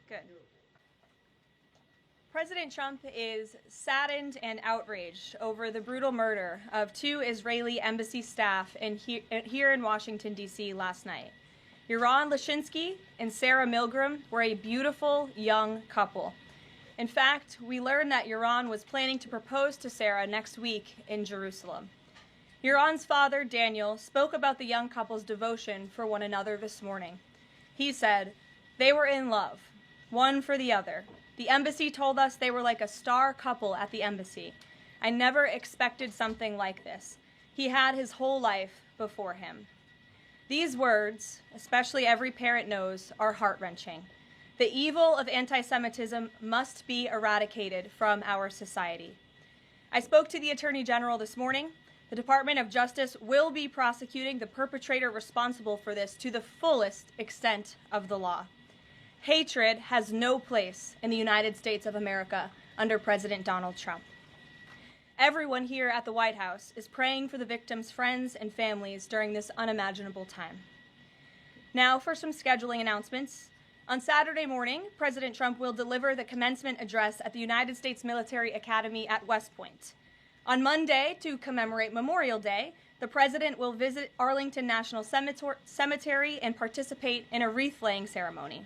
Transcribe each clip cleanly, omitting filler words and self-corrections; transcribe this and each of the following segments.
Good. President Trump is saddened and outraged over the brutal murder of 2 Israeli embassy staff here in Washington, D.C. last night. Yaron Lashinsky and Sarah Milgram were a beautiful young couple. In fact, we learned that Yaron was planning to propose to Sarah next week in Jerusalem. Yaron's father, Daniel, spoke about the young couple's devotion for one another this morning. He said, "They were in love, one for the other. The embassy told us they were like a star couple at the embassy. I never expected something like this. He had his whole life before him." These words, especially every parent knows, are heart-wrenching. The evil of anti-Semitism must be eradicated from our society. I spoke to the Attorney General this morning. The Department of Justice will be prosecuting the perpetrator responsible for this to the fullest extent of the law. Hatred has no place in the United States of America under President Donald Trump. Everyone here at the White House is praying for the victims' friends and families during this unimaginable time. Now for some scheduling announcements. On Saturday morning, President Trump will deliver the commencement address at the United States Military Academy at West Point. On Monday, to commemorate Memorial Day, the President will visit Arlington National Cemetery and participate in a wreath-laying ceremony.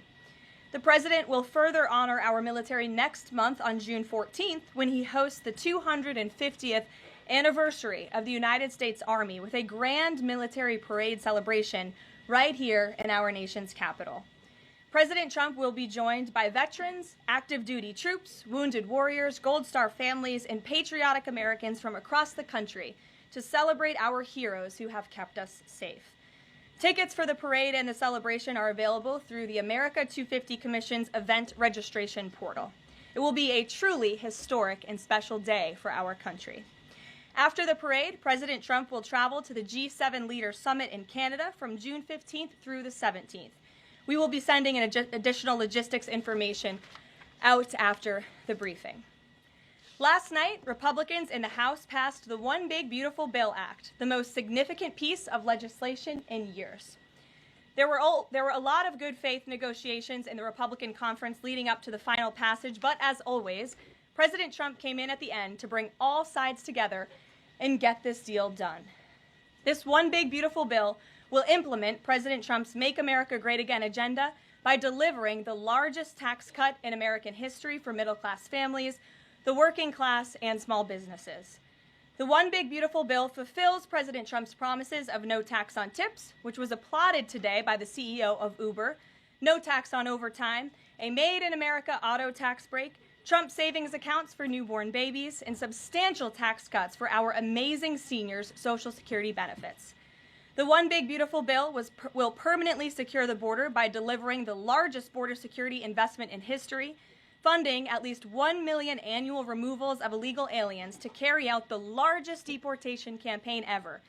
The President will further honor our military next month on June 14th when he hosts the 250th anniversary of the United States Army with a grand military parade celebration right here in our nation's capital. President Trump will be joined by veterans, active duty troops, wounded warriors, Gold Star families, and patriotic Americans from across the country to celebrate our heroes who have kept us safe. Tickets for the parade and the celebration are available through the America 250 Commission's event registration portal. It will be a truly historic and special day for our country. After the parade, President Trump will travel to the G7 Leaders Summit in Canada from June 15th through the 17th. We will be sending an additional logistics information out after the briefing. Last night, Republicans in the House passed the One Big Beautiful Bill Act, the most significant piece of legislation in years. There were a lot of good faith negotiations in the Republican conference leading up to the final passage, but as always, President Trump came in at the end to bring all sides together and get this deal done. This One Big Beautiful Bill will implement President Trump's Make America Great Again agenda by delivering the largest tax cut in American history for middle-class families, the working class, and small businesses. The One Big Beautiful Bill fulfills President Trump's promises of no tax on tips, which was applauded today by the CEO of Uber, no tax on overtime, a Made in America auto tax break, Trump savings accounts for newborn babies, and substantial tax cuts for our amazing seniors' Social Security benefits. The One Big Beautiful Bill will permanently secure the border by delivering the largest border security investment in history, funding at least 1 million annual removals of illegal aliens to carry out the largest deportation campaign ever,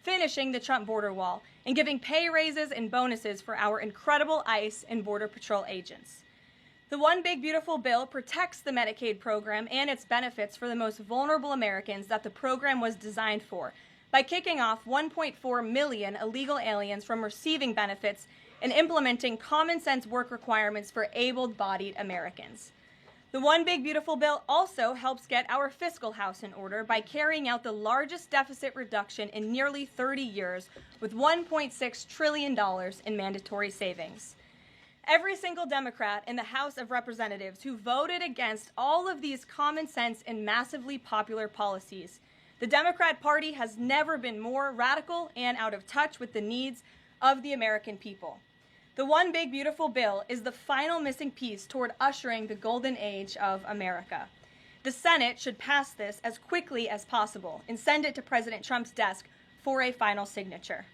finishing the Trump border wall, and giving pay raises and bonuses for our incredible ICE and Border Patrol agents. The One Big Beautiful Bill protects the Medicaid program and its benefits for the most vulnerable Americans that the program was designed for, by kicking off 1.4 million illegal aliens from receiving benefits and implementing common-sense work requirements for able-bodied Americans. The One Big Beautiful Bill also helps get our fiscal house in order by carrying out the largest deficit reduction in nearly 30 years with $1.6 trillion in mandatory savings. Every single Democrat in the House of Representatives who voted against all of these common-sense and massively popular policies. The Democrat Party has never been more radical and out of touch with the needs of the American people. The One Big Beautiful Bill is the final missing piece toward ushering the golden age of America. The Senate should pass this as quickly as possible and send it to President Trump's desk for a final signature.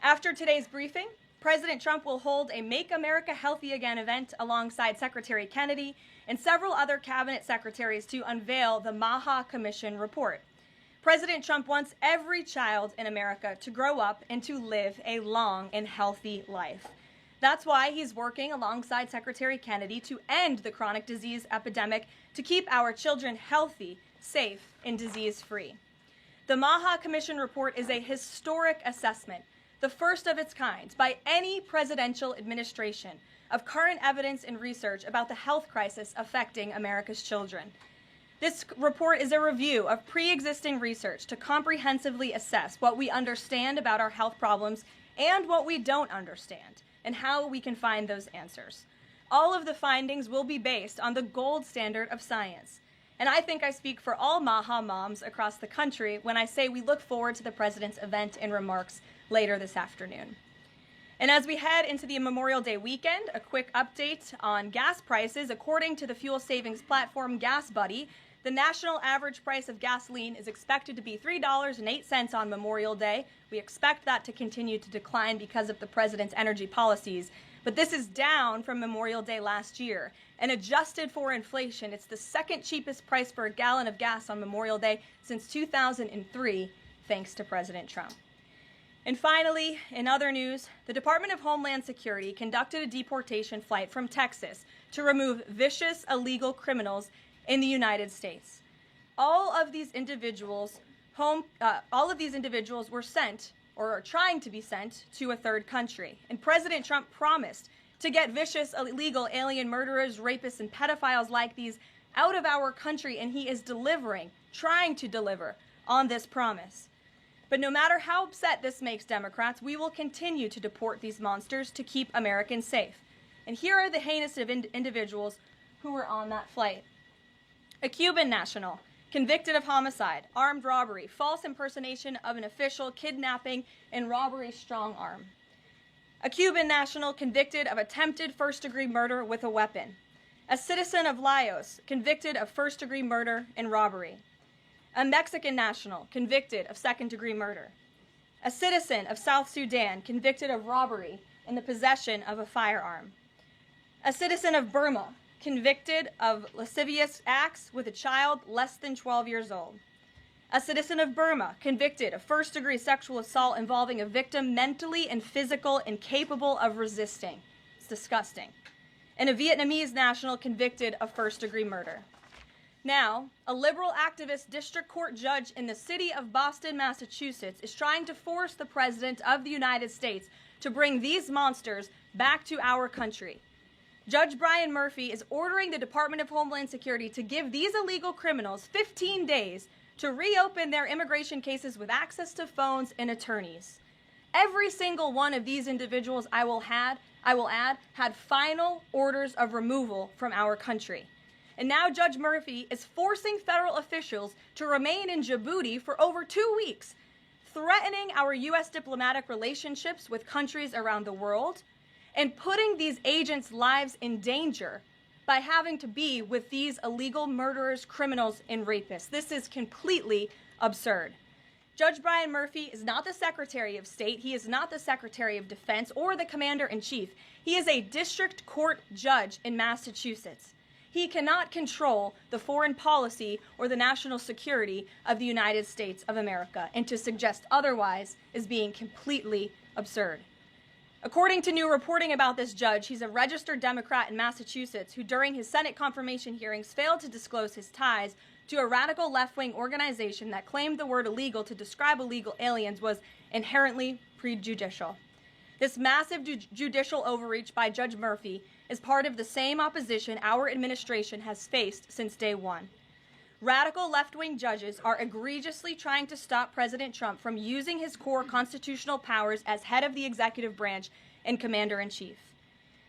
After today's briefing, President Trump will hold a Make America Healthy Again event alongside Secretary Kennedy and several other cabinet secretaries to unveil the Maha Commission report. President Trump wants every child in America to grow up and to live a long and healthy life. That's why he's working alongside Secretary Kennedy to end the chronic disease epidemic to keep our children healthy, safe, and disease-free. The Maha Commission report is a historic assessment the first of its kind by any presidential administration, of current evidence and research about the health crisis affecting America's children. This report is a review of pre-existing research to comprehensively assess what we understand about our health problems and what we don't understand, and how we can find those answers. All of the findings will be based on the gold standard of science. And I think I speak for all MAHA moms across the country when I say we look forward to the president's event and remarks later this afternoon. And as we head into the Memorial Day weekend, a quick update on gas prices. According to the fuel savings platform Gas Buddy, the national average price of gasoline is expected to be $3.08 on Memorial Day. We expect that to continue to decline because of the president's energy policies. But this is down from Memorial Day last year. And adjusted for inflation, it's the second cheapest price for a gallon of gas on Memorial Day since 2003, thanks to President Trump. And finally, in other news, the Department of Homeland Security conducted a deportation flight from Texas to remove vicious illegal criminals in the United States. All of these individuals were sent, or are trying to be sent, to a third country. And President Trump promised to get vicious illegal alien murderers, rapists, and pedophiles like these out of our country, and he is trying to deliver on this promise. But no matter how upset this makes Democrats, we will continue to deport these monsters to keep Americans safe. And here are the heinous individuals who were on that flight. A Cuban national, convicted of homicide, armed robbery, false impersonation of an official, kidnapping, and robbery strong-arm. A Cuban national convicted of attempted first-degree murder with a weapon. A citizen of Laos convicted of first-degree murder and robbery. A Mexican national convicted of second-degree murder. A citizen of South Sudan convicted of robbery and the possession of a firearm. A citizen of Burma convicted of lascivious acts with a child less than 12 years old. A citizen of Burma convicted of first-degree sexual assault involving a victim mentally and physically incapable of resisting. It's disgusting. And a Vietnamese national convicted of first-degree murder. Now, a liberal activist district court judge in the city of Boston, Massachusetts, is trying to force the President of the United States to bring these monsters back to our country. Judge Brian Murphy is ordering the Department of Homeland Security to give these illegal criminals 15 days to reopen their immigration cases with access to phones and attorneys. Every single one of these individuals, I will add, had final orders of removal from our country. And now Judge Murphy is forcing federal officials to remain in Djibouti for over 2 weeks, threatening our U.S. diplomatic relationships with countries around the world, and putting these agents' lives in danger by having to be with these illegal murderers, criminals, and rapists. This is completely absurd. Judge Brian Murphy is not the Secretary of State. He is not the Secretary of Defense or the Commander-in-Chief. He is a district court judge in Massachusetts. He cannot control the foreign policy or the national security of the United States of America, and to suggest otherwise is being completely absurd. According to new reporting about this judge, he's a registered Democrat in Massachusetts who during his Senate confirmation hearings failed to disclose his ties to a radical left-wing organization that claimed the word illegal to describe illegal aliens was inherently prejudicial. This massive judicial overreach by Judge Murphy is part of the same opposition our administration has faced since day one. Radical left-wing judges are egregiously trying to stop President Trump from using his core constitutional powers as head of the executive branch and commander-in-chief.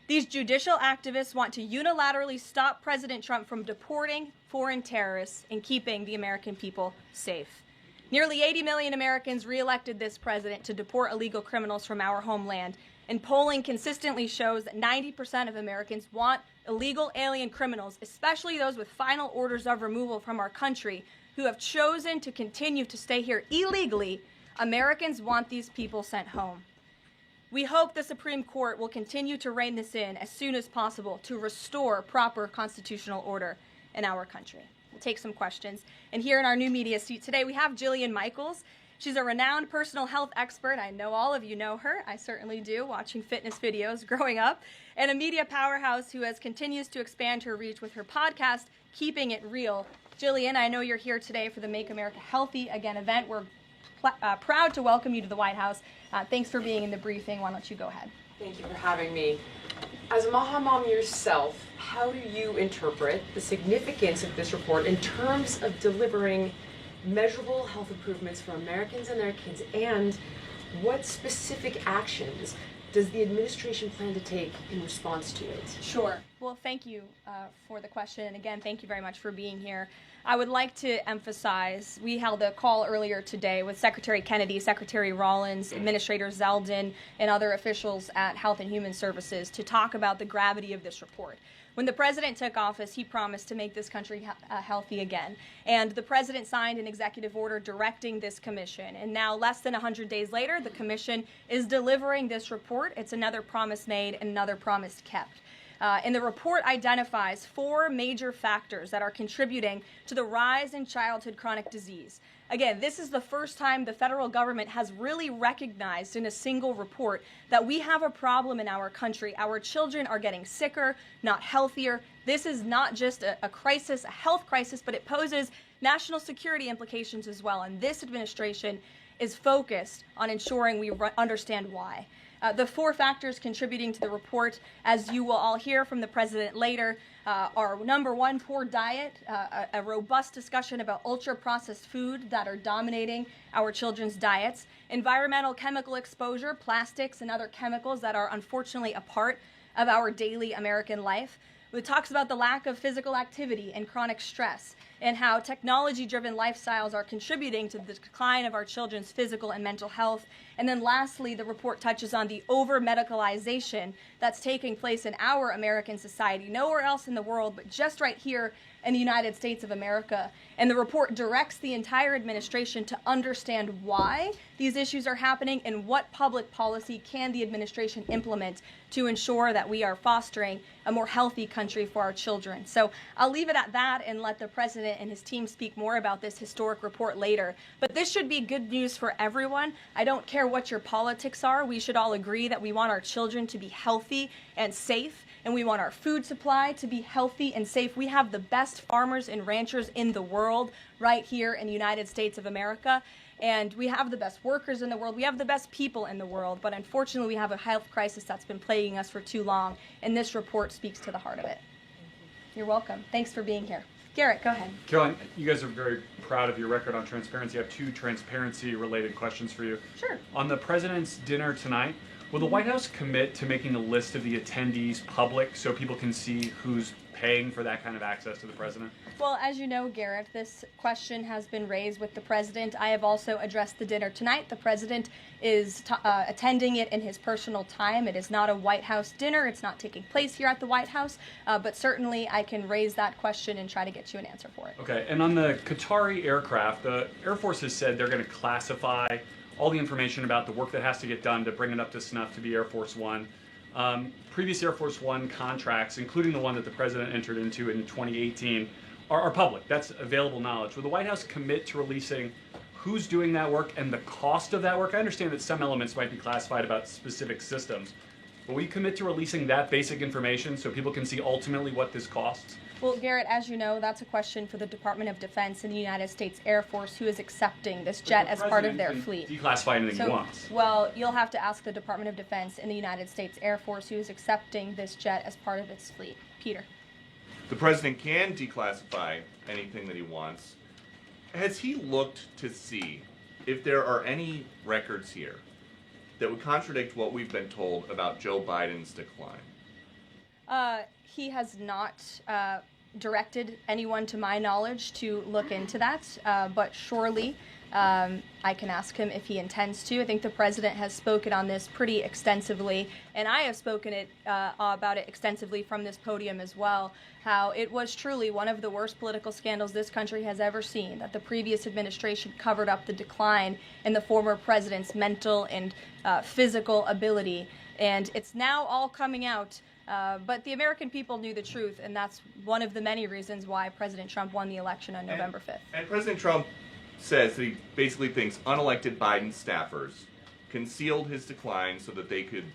These judicial activists want to unilaterally stop President Trump from deporting foreign terrorists and keeping the American people safe. Nearly 80 million Americans re-elected this president to deport illegal criminals from our homeland, and polling consistently shows that 90% of Americans want illegal alien criminals, especially those with final orders of removal from our country, who have chosen to continue to stay here illegally. Americans want these people sent home. We hope the Supreme Court will continue to rein this in as soon as possible to restore proper constitutional order in our country. We'll take some questions. And here in our new media seat today, we have Jillian Michaels. She's a renowned personal health expert. I know all of you know her. I certainly do, watching fitness videos growing up. And a media powerhouse who continues to expand her reach with her podcast, Keeping It Real. Jillian, I know you're here today for the Make America Healthy Again event. We're proud to welcome you to the White House. Thanks for being in the briefing. Why don't you go ahead? Thank you for having me. As a Maha mom yourself, how do you interpret the significance of this report in terms of delivering measurable health improvements for Americans and their kids, and what specific actions does the administration plan to take in response to it? Sure. Well, thank you for the question. And again, thank you very much for being here. I would like to emphasize, we held a call earlier today with Secretary Kennedy, Secretary Rollins, Administrator Zeldin, and other officials at Health and Human Services to talk about the gravity of this report. When the president took office, he promised to make this country healthy again. And the president signed an executive order directing this commission. And now, less than 100 days later, the commission is delivering this report. It's another promise made and another promise kept. And the report identifies 4 major factors that are contributing to the rise in childhood chronic disease. Again, this is the first time the federal government has really recognized in a single report that we have a problem in our country. Our children are getting sicker, not healthier. This is not just a crisis, a health crisis, but it poses national security implications as well. And this administration is focused on ensuring we understand why. The 4 factors contributing to the report, as you will all hear from the president later, are number 1, poor diet, a robust discussion about ultra-processed food that are dominating our children's diets, environmental chemical exposure, plastics and other chemicals that are unfortunately a part of our daily American life. It talks about the lack of physical activity and chronic stress, and how technology-driven lifestyles are contributing to the decline of our children's physical and mental health. And then lastly, the report touches on the over-medicalization that's taking place in our American society, nowhere else in the world, but just right here in the United States of America. And the report directs the entire administration to understand why these issues are happening and what public policy can the administration implement to ensure that we are fostering a more healthy country for our children. So I'll leave it at that and let the president and his team speak more about this historic report later. But this should be good news for everyone. I don't care what your politics are. We should all agree that we want our children to be healthy and safe, and we want our food supply to be healthy and safe. We have the best farmers and ranchers in the world right here in the United States of America. And we have the best workers in the world. We have the best people in the world. But unfortunately, we have a health crisis that's been plaguing us for too long. And this report speaks to the heart of it. You're welcome. Thanks for being here. Garrett, go ahead. Caroline, you guys are very proud of your record on transparency. I have 2 transparency-related questions for you. Sure. On the president's dinner tonight, will the White House commit to making a list of the attendees public so people can see who's paying for that kind of access to the president? Well, as you know, Garrett, this question has been raised with the president. I have also addressed the dinner tonight. The president is attending it in his personal time. It is not a White House dinner. It's not taking place here at the White House. But certainly I can raise that question and try to get you an answer for it. Okay. And on the Qatari aircraft, the Air Force has said they're going to classify all the information about the work that has to get done to bring it up to snuff to be Air Force One. Previous Air Force One contracts, including the one that the president entered into in 2018, are public. That's available knowledge. Will the White House commit to releasing who's doing that work and the cost of that work? I understand that some elements might be classified about specific systems, but will you commit to releasing that basic information so people can see ultimately what this costs? Well, Garrett, as you know, that's a question for the Department of Defense and the United States Air Force, who is accepting this jet as part of their fleet. Declassify anything he wants. Well, you'll have to ask the Department of Defense and the United States Air Force, who is accepting this jet as part of its fleet. Peter. The president can declassify anything that he wants. Has he looked to see if there are any records here that would contradict what we've been told about Joe Biden's decline? He has not directed anyone, to my knowledge, to look into that, but surely I can ask him if he intends to. I think the president has spoken on this pretty extensively, and I have spoken about it extensively from this podium as well, how it was truly one of the worst political scandals this country has ever seen, that the previous administration covered up the decline in the former president's mental and physical ability, and it's now all coming out. But the American people knew the truth, and that's one of the many reasons why President Trump won the election on November 5th. And President Trump says that he basically thinks unelected Biden staffers concealed his decline so that they could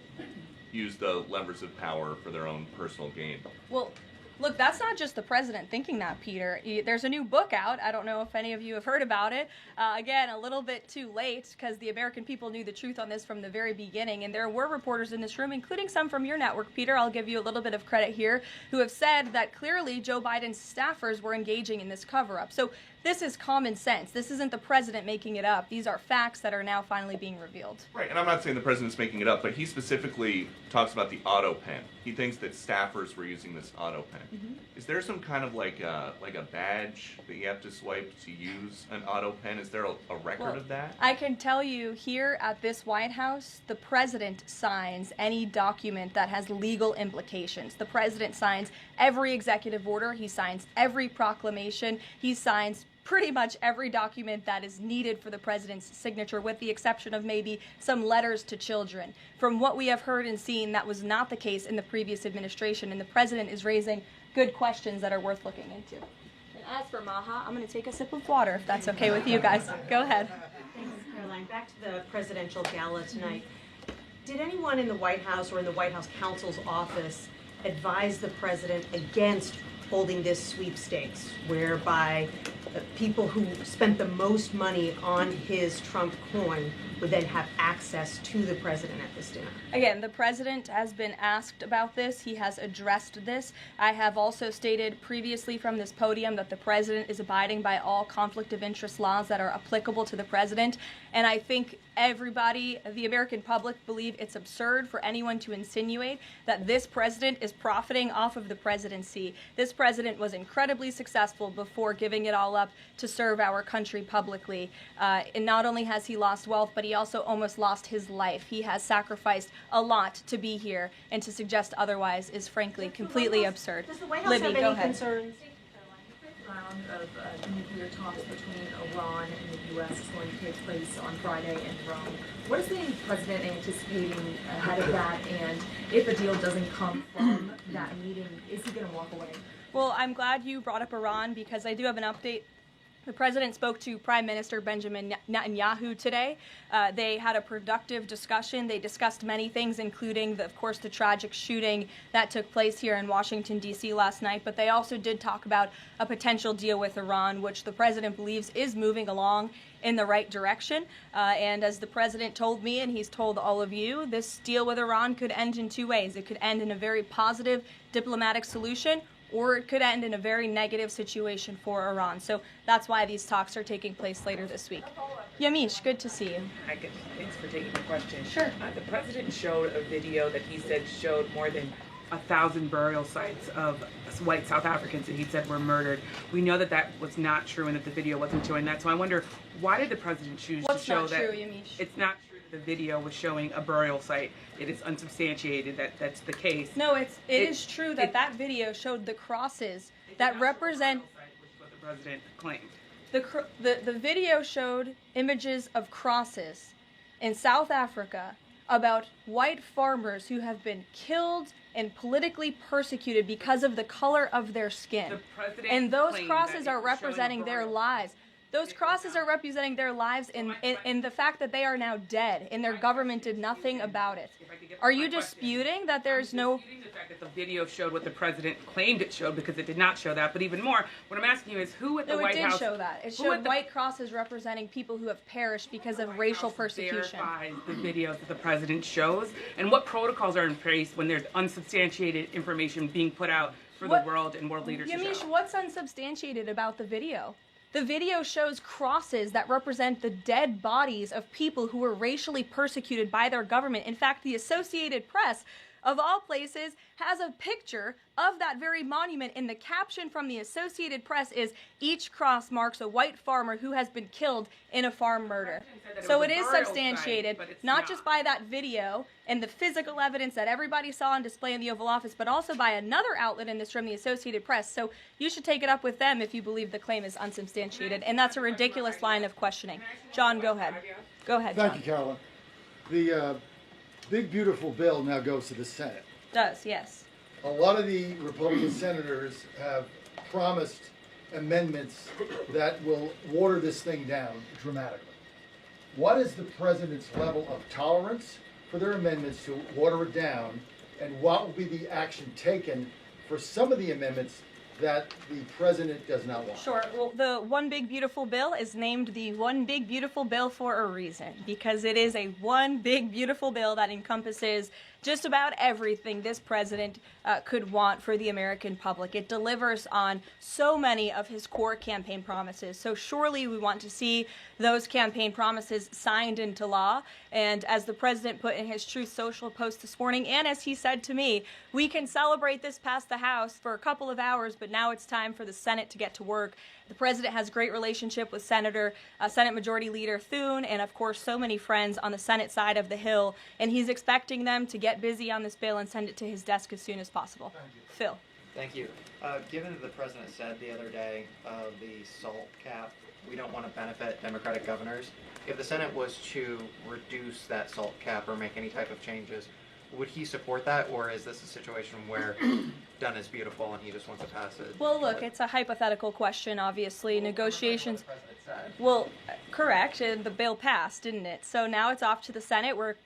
use the levers of power for their own personal gain. Well, Look, that's not just the president thinking that, Peter. There's a new book out. I don't know if any of you have heard about it. Again, a little bit too late because the American people knew the truth on this from the very beginning. And there were reporters in this room, including some from your network, Peter, I'll give you a little bit of credit here, who have said that clearly Joe Biden's staffers were engaging in this cover-up. So this is common sense. This isn't the president making it up. These are facts that are now finally being revealed. Right, and I'm not saying the president's making it up, but he specifically talks about the auto pen. He thinks that staffers were using this auto pen. Mm-hmm. Is there some kind of like a badge that you have to swipe to use an auto pen? Is there a record of that? I can tell you here at this White House, the president signs any document that has legal implications. The president signs every executive order. He signs every proclamation. He signs pretty much every document that is needed for the president's signature, with the exception of maybe some letters to children. From what we have heard and seen, that was not the case in the previous administration, and the president is raising good questions that are worth looking into. And as for Maha, I'm going to take a sip of water, if that's okay with you guys. Go ahead. Thanks, Caroline. Back to the presidential gala tonight. Did anyone in the White House or in the White House counsel's office advise the president against holding this sweepstakes, whereby people who spent the most money on his Trump coin would then have access to the president at this dinner? Again, the president has been asked about this. He has addressed this. I have also stated previously from this podium that the president is abiding by all conflict of interest laws that are applicable to the president. And I think everybody, the American public, believe it's absurd for anyone to insinuate that this president is profiting off of the presidency. This president was incredibly successful before giving it all up to serve our country publicly. And not only has he lost wealth, but he also almost lost his life. He has sacrificed a lot to be here, and to suggest otherwise is frankly completely absurd. Does the White House Libby, have go any ahead. concerns? Round of nuclear talks between Iran and the U.S. is going to take place on Friday in Rome. What is the president anticipating ahead of that, and if a deal doesn't come from that meeting, is he going to walk away? Well, I'm glad you brought up Iran, because I do have an update. The president spoke to Prime Minister Benjamin Netanyahu today. They had a productive discussion. They discussed many things, including, of course, the tragic shooting that took place here in Washington, D.C. last night. But they also did talk about a potential deal with Iran, which the president believes is moving along in the right direction. And as the president told me, and he's told all of you, this deal with Iran could end in two ways. It could end in a very positive diplomatic solution, or it could end in a very negative situation for Iran. So that's why these talks are taking place later this week. Yamish, good to see you. Hi, good. Thanks for taking my question. Sure. The president showed a video that he said showed more than 1,000 burial sites of white South Africans that he said were murdered. We know that that was not true and that the video wasn't showing that. So I wonder, why did the president choose to show that? What's not true, Yamish? It's not true that the video was showing a burial site. It is unsubstantiated that that's the case. No, it is true that that video showed the crosses that represent. Which is what the president claimed. The video showed images of crosses in South Africa about white farmers who have been killed and politically persecuted because of the color of their skin. The president And those claimed crosses that it are was showing representing a their burial lives. Those crosses are representing their lives in the fact that they are now dead, and their government did nothing about it. Are you disputing that there's no... Disputing the fact that the video showed what the president claimed it showed, because it did not show that. But even more, what I'm asking you is who at the No, it White did House... show that. It showed white crosses representing people who have perished because of racial persecution. Verifies the videos that the president shows, and what protocols are in place when there's unsubstantiated information being put out for the world and world leaders to Yamish, show? what's unsubstantiated about the video? The video shows crosses that represent the dead bodies of people who were racially persecuted by their government. In fact, the Associated Press, of all places, has a picture of that very monument, and the caption from the Associated Press is, "Each cross marks a white farmer who has been killed in a farm murder." So it is substantiated, not just by that video and the physical evidence that everybody saw on display in the Oval Office, but also by another outlet in this room, the Associated Press. So you should take it up with them if you believe the claim is unsubstantiated, and that's a ridiculous line of questioning. John, go ahead. Go ahead, John. Thank you, Caroline. The big, beautiful bill now goes to the Senate. Does, yes. A lot of the Republican senators have promised amendments that will water this thing down dramatically. What is the president's level of tolerance for their amendments to water it down, and what will be the action taken for some of the amendments that the president does not want? Sure. Well, the One Big Beautiful Bill is named the One Big Beautiful Bill for a reason, because it is a one big beautiful bill that encompasses just about everything this president could want for the American public. It delivers on so many of his core campaign promises. So surely we want to see those campaign promises signed into law. And as the president put in his Truth Social post this morning, and as he said to me, we can celebrate this past the House for a couple of hours, but now it's time for the Senate to get to work. The president has a great relationship with Senate Majority Leader Thune, and of course so many friends on the Senate side of the Hill, and he's expecting them to get busy on this bill and send it to his desk as soon as possible. Phil. Thank you. Given that the president said the other day the SALT cap, we don't want to benefit Democratic governors, if the Senate was to reduce that SALT cap or make any type of changes, would he support that, or is this a situation where done is beautiful and he just wants to pass it? Well, look, it's a hypothetical question, obviously. Negotiations. What the president said. Well, correct, and the bill passed, didn't it? So now it's off to the Senate where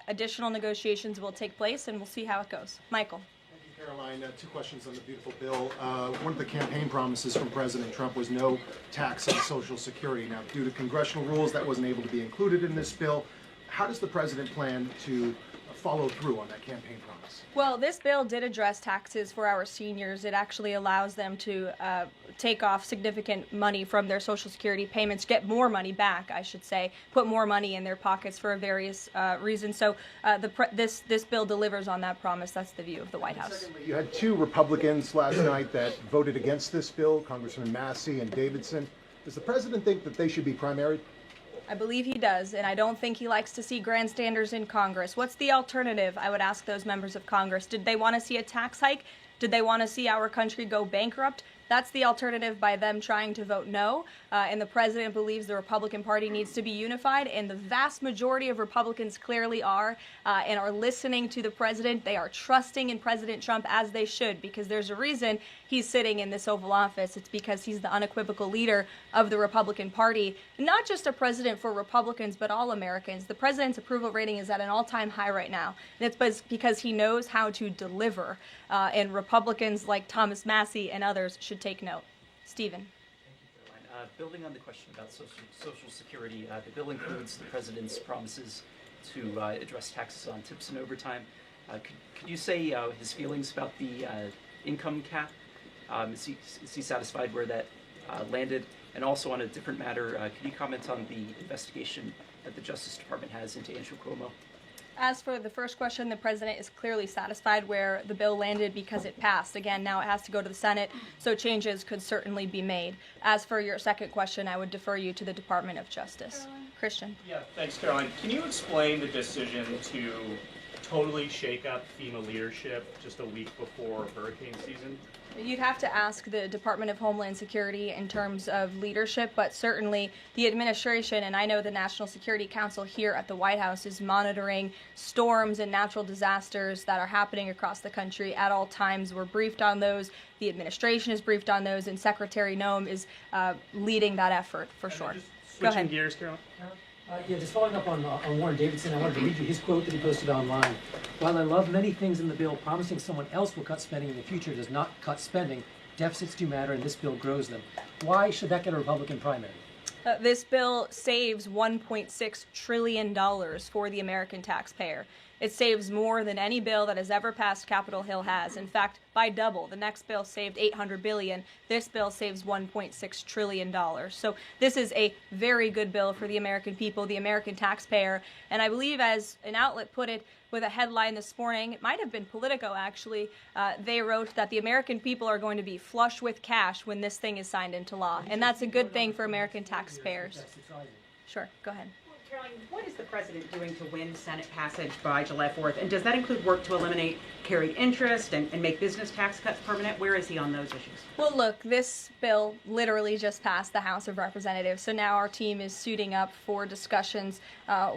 additional negotiations will take place, and we'll see how it goes. Michael. Thank you, Caroline. Two questions on the beautiful bill. One of the campaign promises from President Trump was no tax on Social Security. Now, due to congressional rules, that wasn't able to be included in this bill. How does the president plan to follow through on that campaign promise? Well, this bill did address taxes for our seniors. It actually allows them to take off significant money from their Social Security payments, get more money back, I should say, put more money in their pockets for various reasons. So this bill delivers on that promise. That's the view of the White House. Secondly, you had two Republicans last night that voted against this bill, Congressman Massey and Davidson. Does the president think that they should be primaried? I believe he does, and I don't think he likes to see grandstanders in Congress. What's the alternative? I would ask those members of Congress. Did they want to see a tax hike? Did they want to see our country go bankrupt? That's the alternative by them trying to vote no. And the president believes the Republican Party needs to be unified, and the vast majority of Republicans clearly are and are listening to the president. They are trusting in President Trump, as they should, because there's a reason he's sitting in this Oval Office. It's because he's the unequivocal leader of the Republican Party. Not just a president for Republicans, but all Americans. The president's approval rating is at an all-time high right now, and it's because he knows how to deliver. And Republicans like Thomas Massey and others should take note. Stephen. Thank you, Caroline. Building on the question about Social Security, the bill includes the president's promises to address taxes on tips and overtime. Could you say his feelings about the income cap? Is he satisfied where that landed? And also on a different matter, could you comment on the investigation that the Justice Department has into Andrew Cuomo? As for the first question, the president is clearly satisfied where the bill landed because it passed. Again, now it has to go to the Senate, so changes could certainly be made. As for your second question, I would defer you to the Department of Justice. Caroline? Christian. Yeah, thanks, Caroline. Can you explain the decision to totally shake up FEMA leadership just a week before hurricane season? You'd have to ask the Department of Homeland Security in terms of leadership, but certainly the administration, and I know the National Security Council here at the White House is monitoring storms and natural disasters that are happening across the country at all times. We're briefed on those. The administration is briefed on those, and Secretary Noem is leading that effort for sure. Switching gears, Caroline. Yeah, just following up on Warren Davidson, I wanted to read you his quote that he posted online. While I love many things in the bill, promising someone else will cut spending in the future does not cut spending. Deficits do matter, and this bill grows them. Why should that get a Republican primary? This bill saves $1.6 trillion for the American taxpayer. It saves more than any bill that has ever passed Capitol Hill has. In fact, by double. The next bill saved $800 billion. This bill saves $1.6 trillion. So this is a very good bill for the American people, the American taxpayer. And I believe, as an outlet put it with a headline this morning, it might have been Politico actually, they wrote that the American people are going to be flush with cash when this thing is signed into law. And that's a good thing for American taxpayers. Sure, go ahead. Caroline, what is the president doing to win Senate passage by July 4th? And does that include work to eliminate carried interest and make business tax cuts permanent? Where is he on those issues? Well, look, this bill literally just passed the House of Representatives, so now our team is suiting up for discussions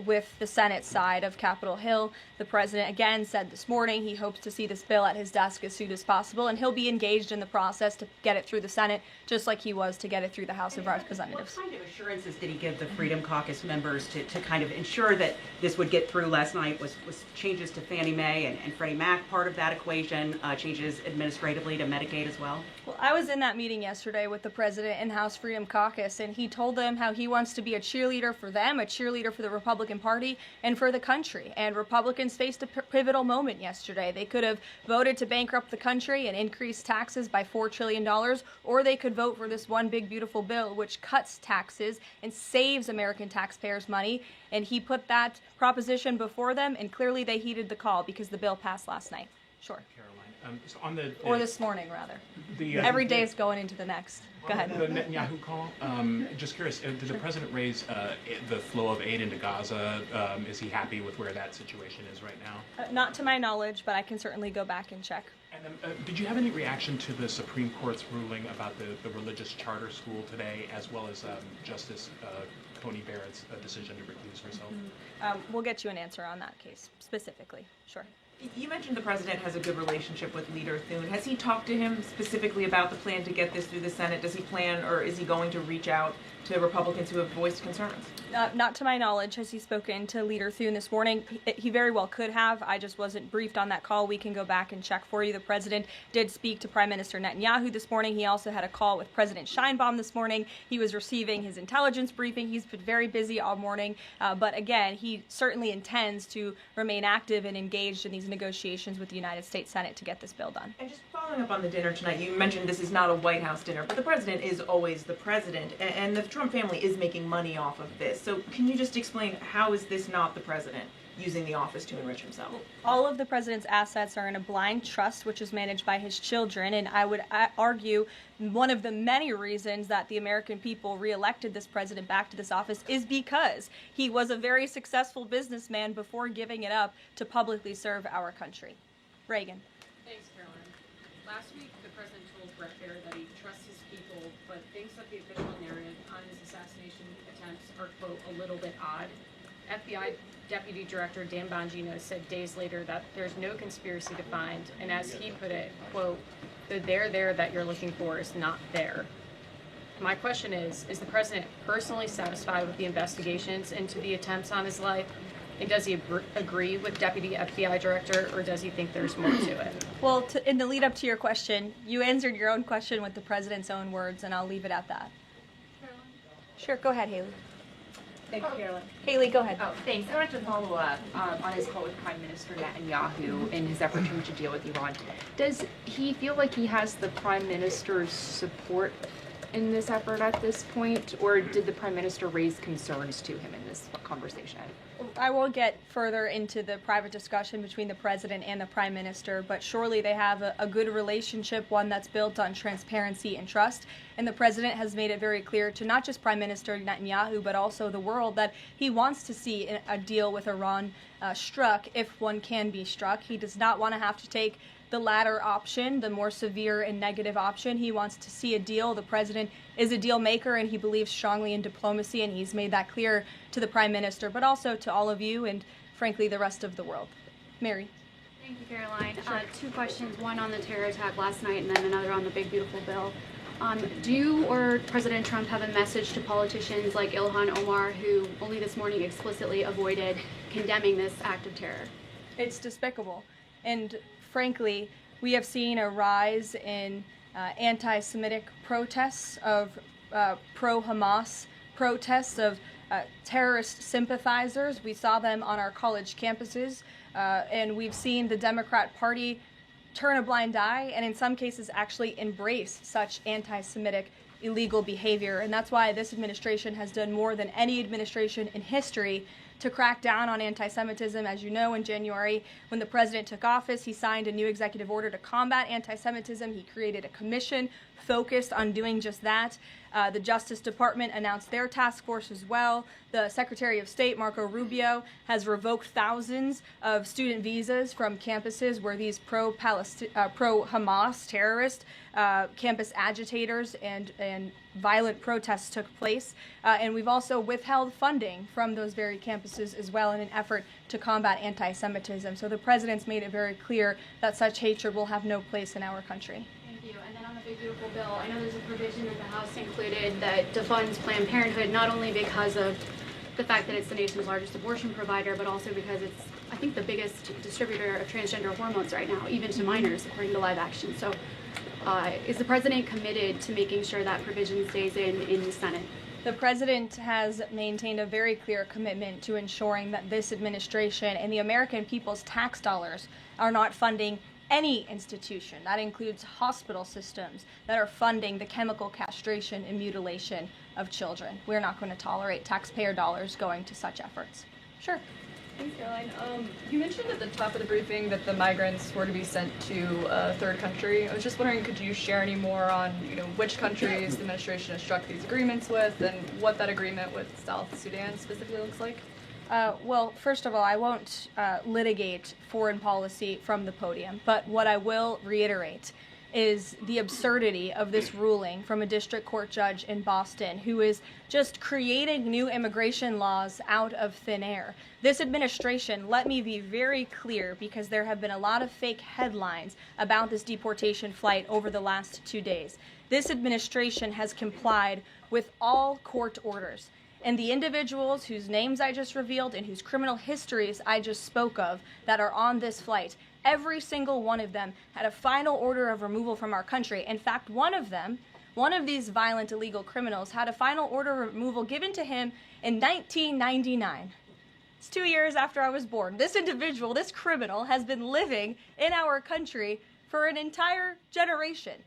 with the Senate side of Capitol Hill. The president, again, said this morning he hopes to see this bill at his desk as soon as possible, and he'll be engaged in the process to get it through the Senate, just like he was to get it through the House of Representatives. What kind of assurances did he give the Freedom Caucus members to to kind of ensure that this would get through last night was changes to Fannie Mae and Freddie Mac, part of that equation, changes administratively to Medicaid as well? Well, I was in that meeting yesterday with the president and House Freedom Caucus, and he told them how he wants to be a cheerleader for them, a cheerleader for the Republican Party, and for the country. And Republicans faced a pivotal moment yesterday. They could have voted to bankrupt the country and increase taxes by $4 trillion, or they could vote for this one big, beautiful bill which cuts taxes and saves American taxpayers money. And he put that proposition before them, and clearly they heeded the call because the bill passed last night. Sure. Caroline, so on the Or this morning, rather. The, Every day is going into the next. Go ahead. The Netanyahu call. Just curious, did the president raise the flow of aid into Gaza? Is he happy with where that situation is right now? Not to my knowledge, but I can certainly go back and check. And did you have any reaction to the Supreme Court's ruling about the religious charter school today, as well as Justice Coney Barrett's decision to recuse herself? We'll get you an answer on that case specifically. Sure. You mentioned the president has a good relationship with Leader Thune. Has he talked to him specifically about the plan to get this through the Senate? Does he plan, or is he going to reach out to Republicans who have voiced concerns? Not to my knowledge has he spoken to Leader Thune this morning. He very well could have. I just wasn't briefed on that call. We can go back and check for you. The president did speak to Prime Minister Netanyahu this morning. He also had a call with President Sheinbaum this morning. He was receiving his intelligence briefing. He's been very busy all morning. But again, he certainly intends to remain active and engaged in these negotiations with the United States Senate to get this bill done. And just following up on the dinner tonight, you mentioned this is not a White House dinner, but the president is always the president, and the Trump family is making money off of this. So can you just explain, how is this not the president using the office to enrich himself? All of the president's assets are in a blind trust, which is managed by his children, and I would argue one of the many reasons that the American people reelected this president back to this office is because he was a very successful businessman before giving it up to publicly serve our country. Reagan. Thanks, Caroline. Last week, the president told Brett Baer that he trusts his people, but thinks that the official narrative on his assassination attempts are, quote, a little bit odd. FBI Deputy Director Dan Bongino said days later that there's no conspiracy to find, and as he put it, quote, the there that you're looking for is not there. My question is the president personally satisfied with the investigations into the attempts on his life? And does he agree with Deputy FBI Director, or does he think there's more to it? Well, in the lead up to your question, you answered your own question with the president's own words, and I'll leave it at that. Caroline? Sure, go ahead, Haley. Thank you, Caroline. Haley, go ahead. Oh, thanks. I wanted to follow up on his call with Prime Minister Netanyahu in his effort to reach a deal with Iran. Does he feel like he has the Prime Minister's support in this effort at this point, or did the Prime Minister raise concerns to him in this conversation? I won't get further into the private discussion between the president and the prime minister, but surely they have a good relationship, one that's built on transparency and trust. And the president has made it very clear to not just Prime Minister Netanyahu, but also the world, that he wants to see a deal with Iran struck, if one can be struck. He does not want to have to take the latter option, the more severe and negative option. He wants to see a deal. The president is a deal maker, and he believes strongly in diplomacy, and he's made that clear to the prime minister, but also to all of you and, frankly, the rest of the world. Mary. Thank you, Caroline. Sure. Two questions, one on the terror attack last night and then another on the big, beautiful bill. Do you or President Trump have a message to politicians like Ilhan Omar, who only this morning explicitly avoided condemning this act of terror? It's despicable. And frankly, we have seen a rise in anti-Semitic protests, of pro-Hamas protests, of terrorist sympathizers. We saw them on our college campuses, and we've seen the Democrat Party turn a blind eye and in some cases actually embrace such anti-Semitic illegal behavior. And that's why this administration has done more than any administration in history to crack down on anti-Semitism. As you know, in January, when the president took office, he signed a new executive order to combat anti-Semitism. He created a commission focused on doing just that. The Justice Department announced their task force as well. The Secretary of State, Marco Rubio, has revoked thousands of student visas from campuses where these pro-Hamas terrorist campus agitators and violent protests took place. And we've also withheld funding from those very campuses as well in an effort to combat anti-Semitism. So the president's made it very clear that such hatred will have no place in our country. Thank you. And then on the big, beautiful bill, I know there's a provision that the House included that defunds Planned Parenthood, not only because of the fact that it's the nation's largest abortion provider, but also because it's, I think, the biggest distributor of transgender hormones right now, even to minors, according to Live Action. So is the president committed to making sure that provision stays in the Senate? The president has maintained a very clear commitment to ensuring that this administration and the American people's tax dollars are not funding any institution. That includes hospital systems that are funding the chemical castration and mutilation of children. We're not going to tolerate taxpayer dollars going to such efforts. Sure. Thanks, Caroline. You mentioned at the top of the briefing that the migrants were to be sent to a third country. I was just wondering, could you share any more on, which countries the administration has struck these agreements with, and what that agreement with South Sudan specifically looks like? Well, first of all, I won't litigate foreign policy from the podium, but what I will reiterate is the absurdity of this ruling from a district court judge in Boston who is just creating new immigration laws out of thin air. This administration, let me be very clear, because there have been a lot of fake headlines about this deportation flight over the last 2 days. This administration has complied with all court orders. And the individuals whose names I just revealed and whose criminal histories I just spoke of that are on this flight, every single one of them had a final order of removal from our country. In fact, one of these violent illegal criminals had a final order of removal given to him in 1999. It's 2 years after I was born. This individual, this criminal, has been living in our country for an entire generation.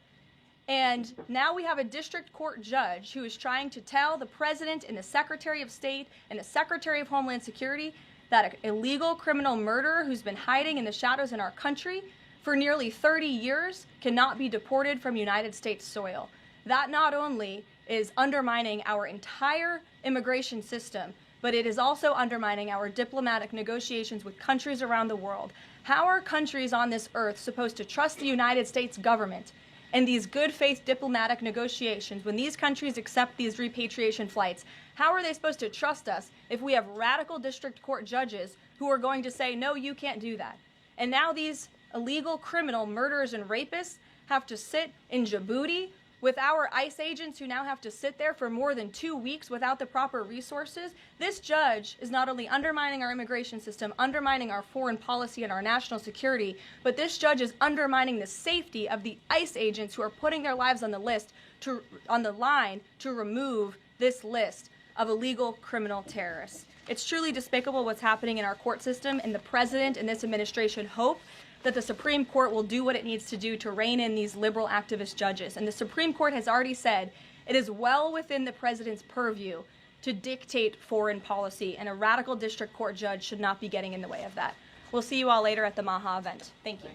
And now we have a district court judge who is trying to tell the president and the Secretary of State and the Secretary of Homeland Security that an illegal criminal murderer who's been hiding in the shadows in our country for nearly 30 years cannot be deported from United States soil. That not only is undermining our entire immigration system, but it is also undermining our diplomatic negotiations with countries around the world. How are countries on this earth supposed to trust the United States government and these good faith diplomatic negotiations when these countries accept these repatriation flights? How are they supposed to trust us if we have radical district court judges who are going to say, no, you can't do that? And now these illegal criminal murderers and rapists have to sit in Djibouti with our ICE agents who now have to sit there for more than 2 weeks without the proper resources. This judge is not only undermining our immigration system, undermining our foreign policy and our national security, but this judge is undermining the safety of the ICE agents who are putting their lives on the line to remove this list of illegal criminal terrorists. It's truly despicable what's happening in our court system, and the president and this administration hope that the Supreme Court will do what it needs to do to rein in these liberal activist judges. And the Supreme Court has already said it is well within the president's purview to dictate foreign policy, and a radical district court judge should not be getting in the way of that. We'll see you all later at the Maha event. Thank you.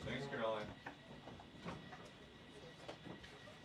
Thanks, Caroline.